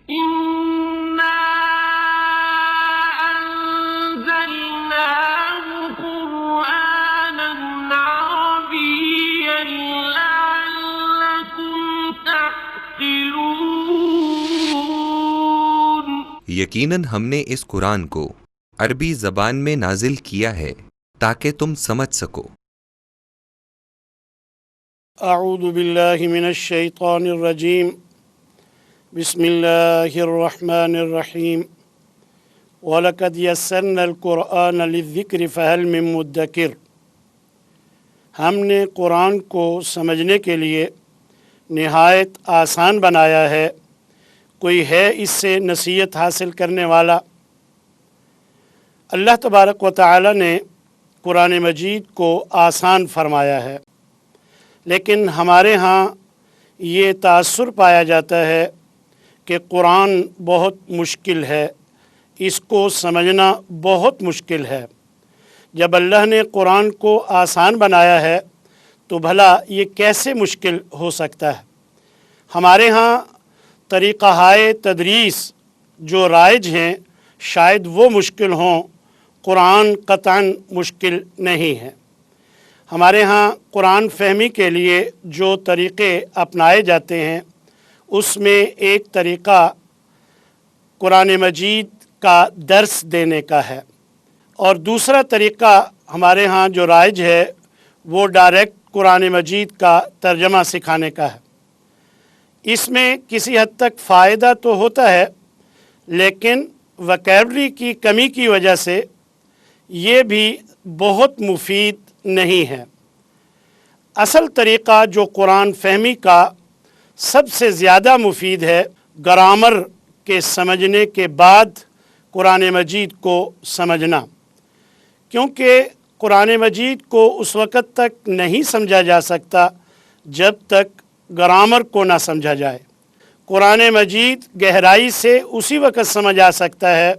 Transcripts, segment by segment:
إنا أنزلناه قرآنا عربيا لعلكم تعقلون۔ یقیناً ہم نے اس قرآن کو عربی زبان میں نازل کیا ہے تاکہ تم سمجھ سکو۔ اعوذ باللہ من الشیطان الرجیم، بسم اللہ الرحمن الرحیم۔ وَلَقَدْ يَسَّرْنَا الْقُرْآنَ لِلذِّكْرِ فَهَلْ مِن مُدَّكِرٍ۔ ہم نے قرآن کو سمجھنے کے لیے نہایت آسان بنایا ہے، کوئی ہے اس سے نصیحت حاصل کرنے والا؟ اللہ تبارک و تعالی نے قرآن مجید کو آسان فرمایا ہے، لیکن ہمارے ہاں یہ تاثر پایا جاتا ہے کہ قرآن بہت مشکل ہے، اس کو سمجھنا بہت مشکل ہے۔ جب اللہ نے قرآن کو آسان بنایا ہے تو بھلا یہ کیسے مشکل ہو سکتا ہے؟ ہمارے ہاں طریقہ ہائے تدریس جو رائج ہیں شاید وہ مشکل ہوں، قرآن قطعاً مشکل نہیں ہے۔ ہمارے ہاں قرآن فہمی کے لیے جو طریقے اپنائے جاتے ہیں اس میں ایک طریقہ قرآن مجید کا درس دینے کا ہے، اور دوسرا طریقہ ہمارے ہاں جو رائج ہے وہ ڈائریکٹ قرآن مجید کا ترجمہ سکھانے کا ہے۔ اس میں کسی حد تک فائدہ تو ہوتا ہے، لیکن وکیبلری کی کمی کی وجہ سے یہ بھی بہت مفید نہیں ہے۔ اصل طریقہ جو قرآن فہمی کا سب سے زیادہ مفید ہے، گرامر کے سمجھنے کے بعد قرآن مجید کو سمجھنا، کیونکہ قرآن مجید کو اس وقت تک نہیں سمجھا جا سکتا جب تک گرامر کو نہ سمجھا جائے۔ قرآن مجید گہرائی سے اسی وقت سمجھ آ سکتا ہے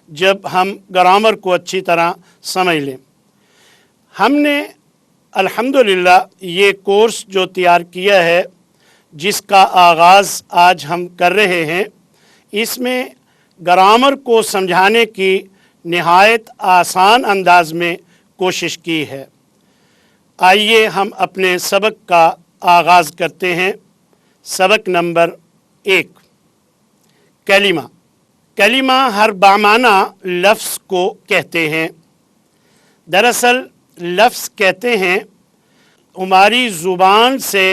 جب ہم گرامر کو اچھی طرح سمجھ لیں۔ ہم نے الحمدللہ یہ کورس جو تیار کیا ہے، جس کا آغاز آج ہم کر رہے ہیں، اس میں گرامر کو سمجھانے کی نہایت آسان انداز میں کوشش کی ہے۔ آئیے ہم اپنے سبق کا آغاز کرتے ہیں۔ سبق نمبر 1، کلمہ۔ کلمہ ہر بامعنی لفظ کو کہتے ہیں۔ دراصل لفظ کہتے ہیں ہماری زبان سے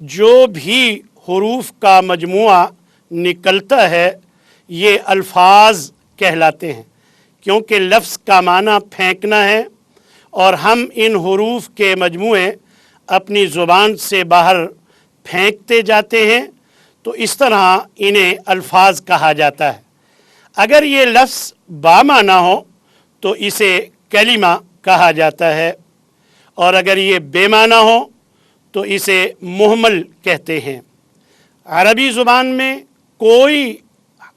جو بھی حروف کا مجموعہ نکلتا ہے یہ الفاظ کہلاتے ہیں، کیونکہ لفظ کا معنی پھینکنا ہے، اور ہم ان حروف کے مجموعے اپنی زبان سے باہر پھینکتے جاتے ہیں، تو اس طرح انہیں الفاظ کہا جاتا ہے۔ اگر یہ لفظ بامعنی ہو تو اسے کلمہ کہا جاتا ہے، اور اگر یہ بے معنی ہو تو اسے مہمل کہتے ہیں۔ عربی زبان میں کوئی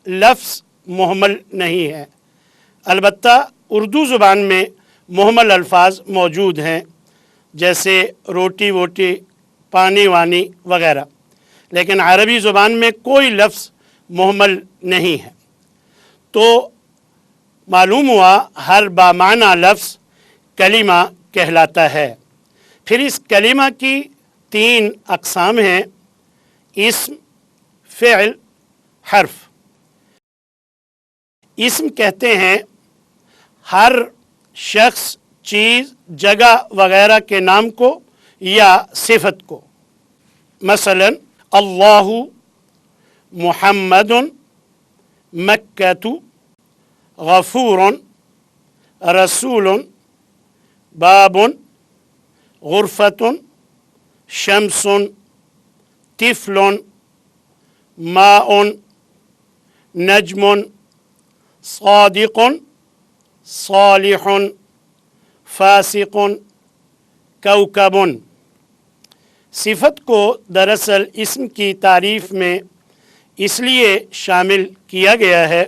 لفظ مہمل نہیں ہے، البتہ اردو زبان میں مہمل الفاظ موجود ہیں، جیسے روٹی ووٹی، پانی وانی وغیرہ، لیکن عربی زبان میں کوئی لفظ مہمل نہیں ہے۔ تو معلوم ہوا ہر بامعنی لفظ کلمہ کہلاتا ہے۔ پھر اس کلمہ کی 3 اقسام ہیں: اسم، فعل، حرف۔ اسم کہتے ہیں ہر شخص، چیز، جگہ وغیرہ کے نام کو یا صفت کو۔ مثلا اللہ، محمد، مکۃ، غفور، رسول، باب، غرفۃ، شمس، طفل، ماء، نجم، صادق، صالح، فاسق، کوكب۔ صفت کو دراصل اسم کی تعریف میں اس لیے شامل کیا گیا ہے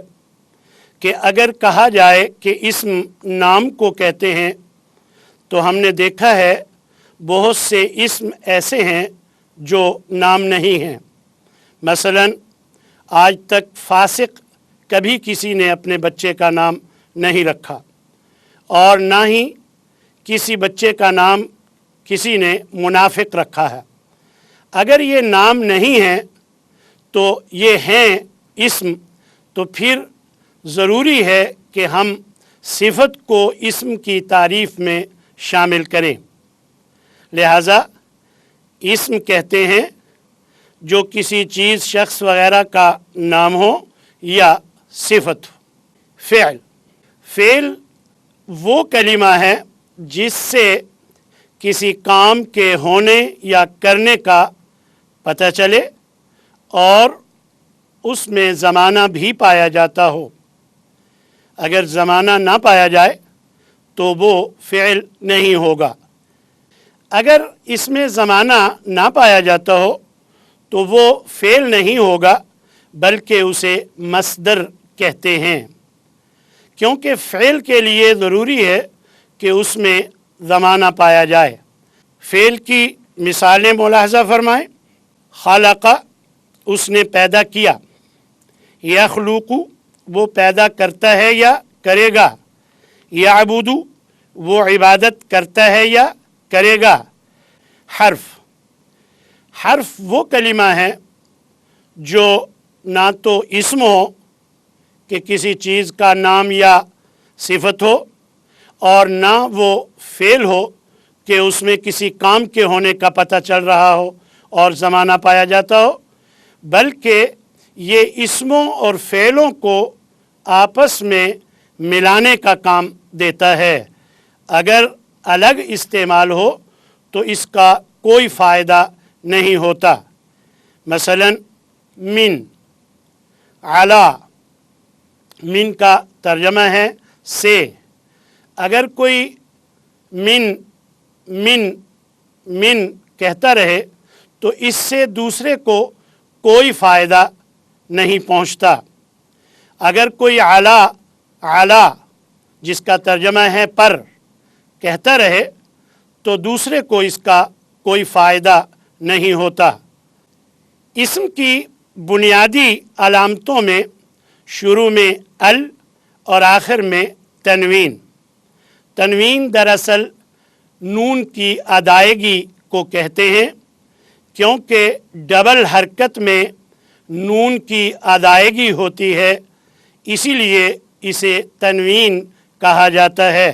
کہ اگر کہا جائے کہ اسم نام کو کہتے ہیں تو ہم نے دیکھا ہے بہت سے اسم ایسے ہیں جو نام نہیں ہیں۔ مثلا آج تک فاسق کبھی کسی نے اپنے بچے کا نام نہیں رکھا، اور نہ ہی کسی بچے کا نام کسی نے منافق رکھا ہے۔ اگر یہ نام نہیں ہیں تو یہ ہیں اسم، تو پھر ضروری ہے کہ ہم صفت کو اسم کی تعریف میں شامل کریں۔ لہٰذا اسم کہتے ہیں جو کسی چیز، شخص وغیرہ کا نام ہو یا صفت ہو۔ فعل وہ کلمہ ہے جس سے کسی کام کے ہونے یا کرنے کا پتہ چلے اور اس میں زمانہ بھی پایا جاتا ہو۔ اگر زمانہ نہ پایا جائے تو وہ فعل نہیں ہوگا۔ اگر اس میں زمانہ نہ پایا جاتا ہو تو وہ فعل نہیں ہوگا، بلکہ اسے مصدر کہتے ہیں، کیونکہ فعل کے لیے ضروری ہے کہ اس میں زمانہ پایا جائے۔ فعل کی مثالیں ملاحظہ فرمائیں۔ خلق، اس نے پیدا کیا۔ یخلق، وہ پیدا کرتا ہے یا کرے گا۔ یعبد، وہ عبادت کرتا ہے یا کرے گا۔ حرف وہ کلمہ ہے جو نہ تو اسم ہو کہ کسی چیز کا نام یا صفت ہو، اور نہ وہ فعل ہو کہ اس میں کسی کام کے ہونے کا پتہ چل رہا ہو اور زمانہ پایا جاتا ہو، بلکہ یہ اسموں اور فعلوں کو آپس میں ملانے کا کام دیتا ہے۔ اگر الگ استعمال ہو تو اس کا کوئی فائدہ نہیں ہوتا۔ مثلا من، علی، من کا ترجمہ ہے سے۔ اگر کوئی من کہتا رہے تو اس سے دوسرے کو کوئی فائدہ نہیں پہنچتا۔ اگر کوئی علی، جس کا ترجمہ ہے پر، کہتا رہے تو دوسرے کو اس کا کوئی فائدہ نہیں ہوتا۔ اسم کی بنیادی علامتوں میں شروع میں ال اور آخر میں تنوین۔ تنوین دراصل نون کی ادائیگی کو کہتے ہیں، کیونکہ ڈبل حرکت میں نون کی ادائیگی ہوتی ہے، اسی لیے اسے تنوین کہا جاتا ہے۔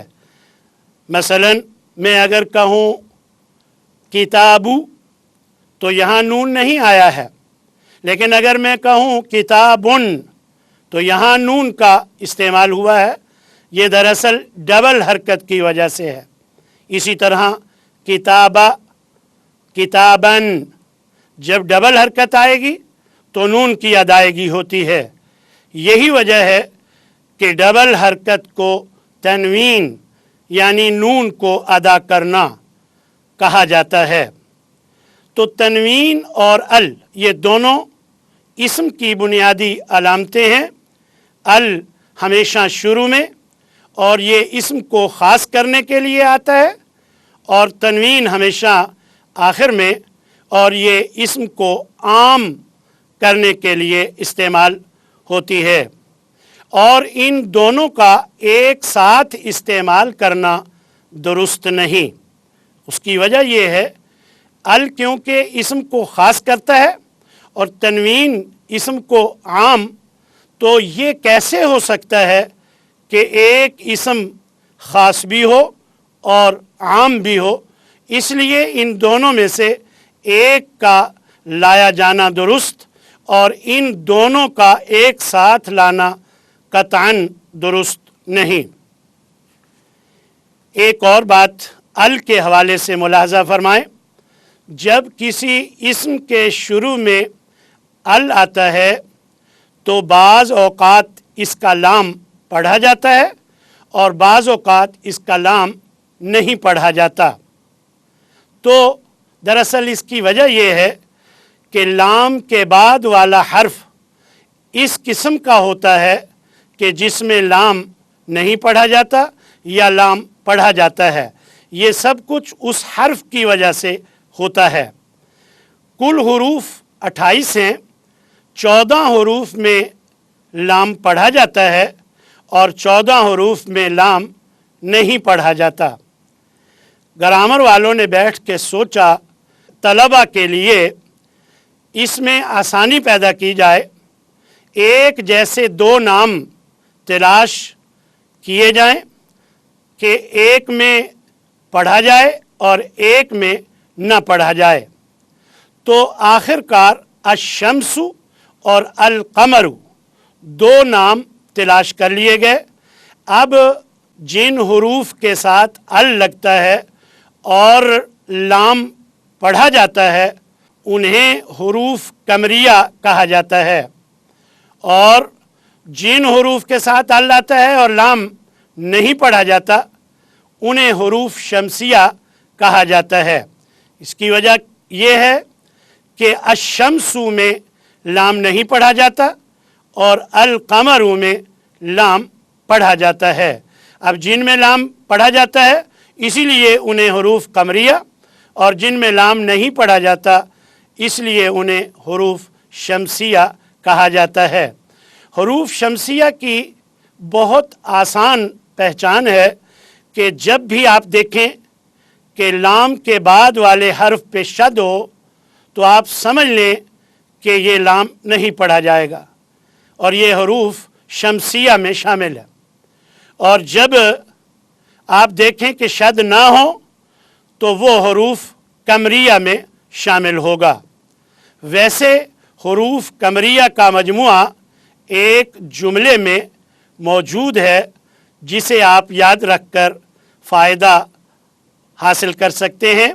مثلا میں اگر کہوں کتابو تو یہاں نون نہیں آیا ہے، لیکن اگر میں کہوں کتابن تو یہاں نون کا استعمال ہوا ہے۔ یہ دراصل ڈبل حرکت کی وجہ سے ہے۔ اسی طرح کتابہ، کتابن، جب ڈبل حرکت آئے گی تو نون کی ادائیگی ہوتی ہے۔ یہی وجہ ہے کہ ڈبل حرکت کو تنوین یعنی نون کو ادا کرنا کہا جاتا ہے۔ تو تنوین اور ال، یہ دونوں اسم کی بنیادی علامتیں ہیں۔ ال ہمیشہ شروع میں، اور یہ اسم کو خاص کرنے کے لیے آتا ہے، اور تنوین ہمیشہ آخر میں، اور یہ اسم کو عام کرنے کے لیے استعمال ہوتی ہے۔ اور ان دونوں کا ایک ساتھ استعمال کرنا درست نہیں۔ اس کی وجہ یہ ہے، ال کیونکہ اسم کو خاص کرتا ہے اور تنوین اسم کو عام، تو یہ کیسے ہو سکتا ہے کہ ایک اسم خاص بھی ہو اور عام بھی ہو؟ اس لیے ان دونوں میں سے ایک کا لایا جانا درست، اور ان دونوں کا ایک ساتھ لانا قطعاً درست نہیں۔ ایک اور بات ال کے حوالے سے ملاحظہ فرمائیں۔ جب کسی اسم کے شروع میں ال آتا ہے تو بعض اوقات اس کا لام پڑھا جاتا ہے اور بعض اوقات اس کا لام نہیں پڑھا جاتا۔ تو دراصل اس کی وجہ یہ ہے کہ لام کے بعد والا حرف اس قسم کا ہوتا ہے کہ جس میں لام نہیں پڑھا جاتا یا لام پڑھا جاتا ہے۔ یہ سب کچھ اس حرف کی وجہ سے ہوتا ہے۔ کل حروف 28 ہیں، 14 حروف میں لام پڑھا جاتا ہے اور 14 حروف میں لام نہیں پڑھا جاتا۔ گرامر والوں نے بیٹھ کے سوچا طلبہ کے لیے اس میں آسانی پیدا کی جائے، ایک جیسے 2 نام تلاش کیے جائیں کہ ایک میں پڑھا جائے اور ایک میں نہ پڑھا جائے، تو آخر کار الشمس اور القمر 2 نام تلاش کر لیے گئے۔ اب جن حروف کے ساتھ ال لگتا ہے اور لام پڑھا جاتا ہے انہیں حروف قمریہ کہا جاتا ہے، اور جن حروف کے ساتھ ال آتا ہے اور لام نہیں پڑھا جاتا انہیں حروف شمسیہ کہا جاتا ہے۔ اس کی وجہ یہ ہے کہ الشمس میں لام نہیں پڑھا جاتا اور القمر میں لام پڑھا جاتا ہے۔ اب جن میں لام پڑھا جاتا ہے اسی لیے انہیں حروف قمریہ، اور جن میں لام نہیں پڑھا جاتا اس لیے انہیں حروف شمسیہ کہا جاتا ہے۔ حروف شمسیہ کی بہت آسان پہچان ہے کہ جب بھی آپ دیکھیں کہ لام کے بعد والے حرف پہ شد ہو تو آپ سمجھ لیں کہ یہ لام نہیں پڑھا جائے گا اور یہ حروف شمسیہ میں شامل ہے، اور جب آپ دیکھیں کہ شد نہ ہو تو وہ حروف قمریہ میں شامل ہوگا۔ ویسے حروف قمریہ کا مجموعہ ایک جملے میں موجود ہے جسے آپ یاد رکھ کر فائدہ حاصل کر سکتے ہیں۔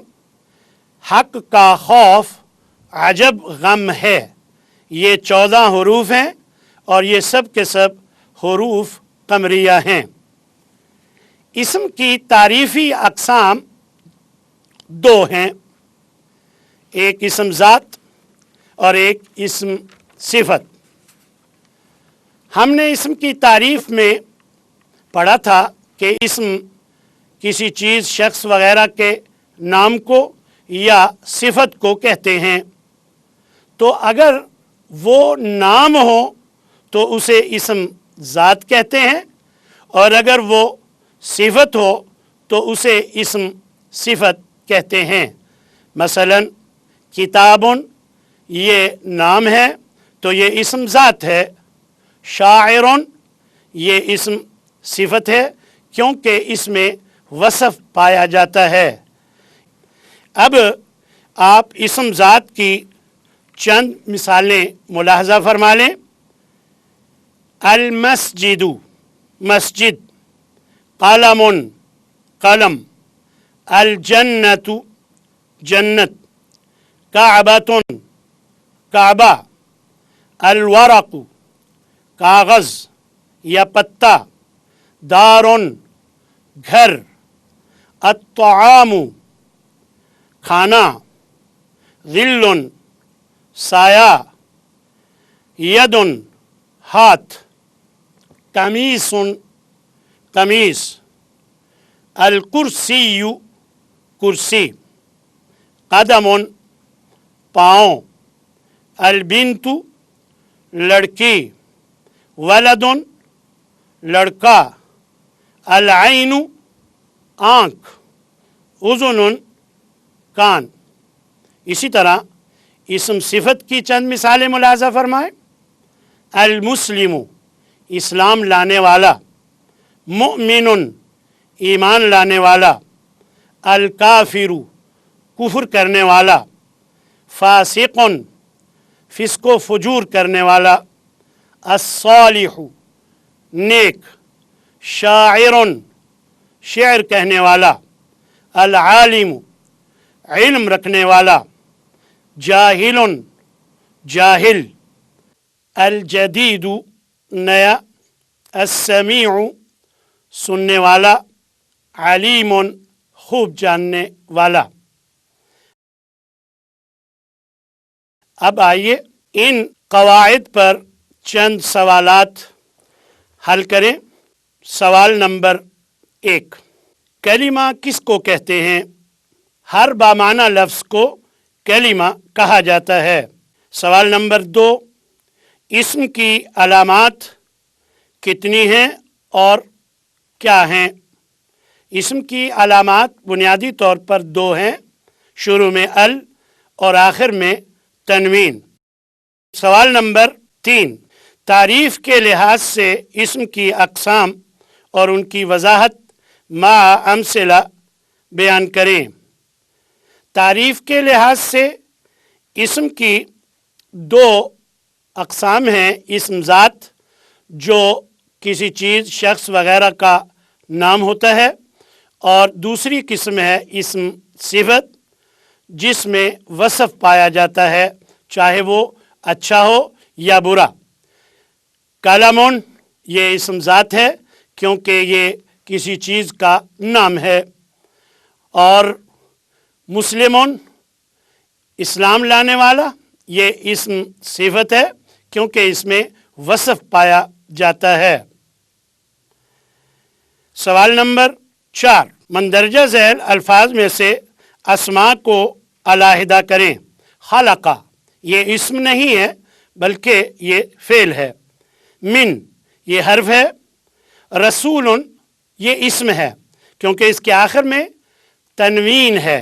حق کا خوف عجب غم ہے، یہ 14 حروف ہیں اور یہ سب کے سب حروف قمریہ ہیں۔ اسم کی تعریفی اقسام 2 ہیں، ایک اسم ذات اور ایک اسم صفت۔ ہم نے اسم کی تعریف میں پڑھا تھا کہ اسم کسی چیز، شخص وغیرہ کے نام کو یا صفت کو کہتے ہیں، تو اگر وہ نام ہو تو اسے اسم ذات کہتے ہیں، اور اگر وہ صفت ہو تو اسے اسم صفت کہتے ہیں۔ مثلا کتابن یہ نام ہے تو یہ اسم ذات ہے، شاعرن یہ اسم صفت ہے کیونکہ اس میں وصف پایا جاتا ہے۔ اب آپ اسم ذات کی چند مثالیں ملاحظہ فرما لیں۔ المسجد مسجد، قلم قلم، الجنت جنت، کعبۃ کعبہ، الورق کاغذ یا پتا، دار گھر، الطعام کھانا، ظل سایہ، ید ہاتھ، قمیص قمیص، الکرسی کرسی، قدم پاؤں، البنت لڑکی، ولد لڑکا، العین آنکھ، اذن کان۔ اسی طرح اسم صفت کی چند مثالیں ملاحظہ فرمائیں۔ المسلم اسلام لانے والا، مؤمن ایمان لانے والا، الکافر کفر کرنے والا، فاسق فسق و فجور کرنے والا، الصالح نیک، شاعر شعر کہنے والا، العالم علم رکھنے والا، جاہل جاہل، الجدید نیا، السمیع سننے والا، علیم خوب جاننے والا۔ اب آئیے ان قواعد پر چند سوالات حل کریں۔ سوال نمبر 1، کلمہ کس کو کہتے ہیں؟ ہر بامعنی لفظ کو کلمہ کہا جاتا ہے۔ سوال نمبر 2، اسم کی علامات کتنی ہیں اور کیا ہیں؟ اسم کی علامات بنیادی طور پر دو ہیں، شروع میں ال اور آخر میں تنوین۔ سوال نمبر 3، تعریف کے لحاظ سے اسم کی اقسام اور ان کی وضاحت مع امثلہ بیان کریں۔ تعریف کے لحاظ سے اسم کی دو اقسام ہیں، اسم ذات جو کسی چیز، شخص وغیرہ کا نام ہوتا ہے، اور دوسری قسم ہے اسم صفت جس میں وصف پایا جاتا ہے، چاہے وہ اچھا ہو یا برا۔ قلم یہ اسم ذات ہے کیونکہ یہ کسی چیز کا نام ہے، اور مسلم اسلام لانے والا یہ اسم صفت ہے کیونکہ اس میں وصف پایا جاتا ہے۔ سوال نمبر 4، مندرجہ ذیل الفاظ میں سے اسماء کو علیحدہ کریں۔ خلق یہ اسم نہیں ہے بلکہ یہ فعل ہے۔ من یہ حرف ہے۔ رسول یہ اسم ہے کیونکہ اس کے آخر میں تنوین ہے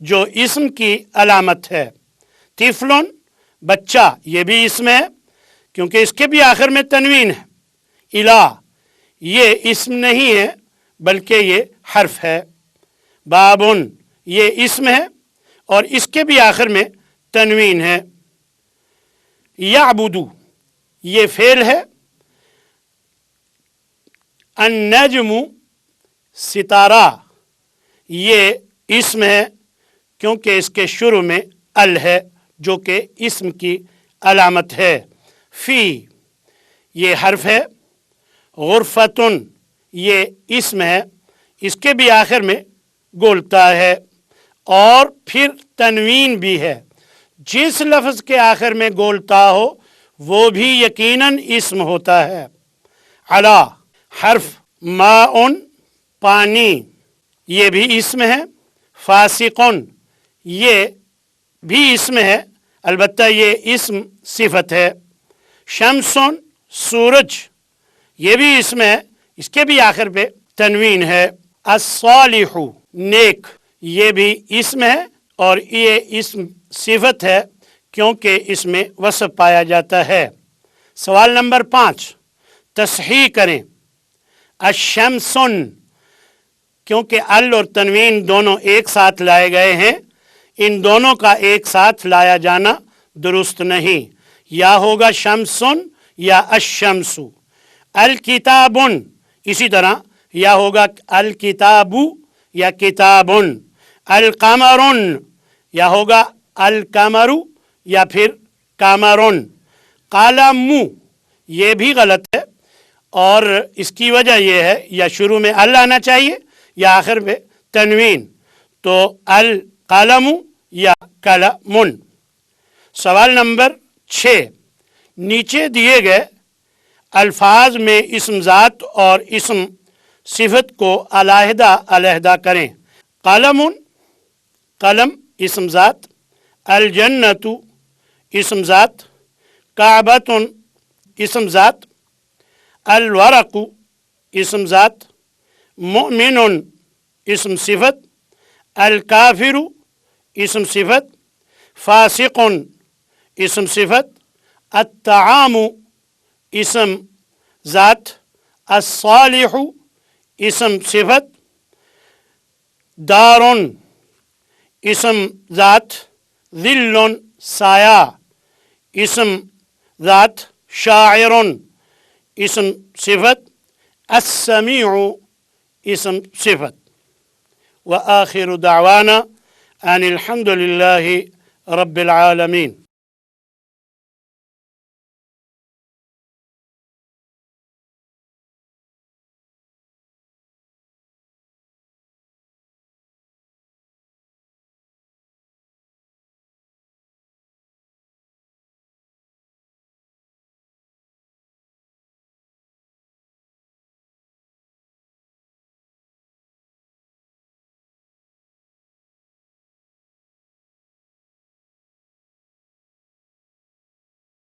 جو اسم کی علامت ہے۔ طفل بچہ یہ بھی اسم ہے کیونکہ اس کے بھی آخر میں تنوین ہے۔ الہ یہ اسم نہیں ہے بلکہ یہ حرف ہے۔ باب یہ اسم ہے اور اس کے بھی آخر میں تنوین ہے۔ یعبد یہ فعل ہے۔ النجم ستارہ یہ اسم ہے کیونکہ اس کے شروع میں ال ہے جو کہ اسم کی علامت ہے۔ فی یہ حرف ہے۔ غرفتن یہ اسم ہے، اس کے بھی آخر میں گولتا ہے اور پھر تنوین بھی ہے۔ جس لفظ کے آخر میں گولتا ہو وہ بھی یقیناً اسم ہوتا ہے۔ علا حرف، ماء پانی یہ بھی اسم ہے۔ فاسقن یہ بھی اسم ہے البتہ یہ اسم صفت ہے۔ شمسن سورج یہ بھی اسم ہے، اس کے بھی آخر پہ تنوین ہے۔ الصالح نیک یہ بھی اسم ہے اور یہ اسم صفت ہے کیونکہ اس میں وصف پایا جاتا ہے۔ سوال نمبر 5، تصحیح کریں۔ الشمسن کیونکہ ال اور تنوین دونوں ایک ساتھ لائے گئے ہیں، ان دونوں کا ایک ساتھ لایا جانا درست نہیں، یا ہوگا شمسن یا الشمس۔ الکتابن اسی طرح یا ہوگا الکتاب یا کتابن۔ القمرن یا ہوگا القمر یا پھر قمرن۔ قلم یہ بھی غلط ہے اور اس کی وجہ یہ ہے یا شروع میں ال آنا چاہیے یا آخر میں تنوین، تو القلم یا قلم۔ سوال نمبر 6، نیچے دیے گئے الفاظ میں اسم ذات اور اسم صفت کو علیحدہ علیحدہ کریں۔ قلم قلم اسم ذات، الجنت اسم ذات، کعبۃ اسم ذات، الورق اسم ذات، مؤمن اسم صفت، الکافر اسم صفت، فاسق اسم صفت، الطعام اسم ذات، الصالح اسم صفت، دار اسم ذات، ظل سایہ اسم ذات، شاعر اسم صفت، السمیع اسم صفت۔ وآخر دعوانا ان الحمد للہ رب العالمین۔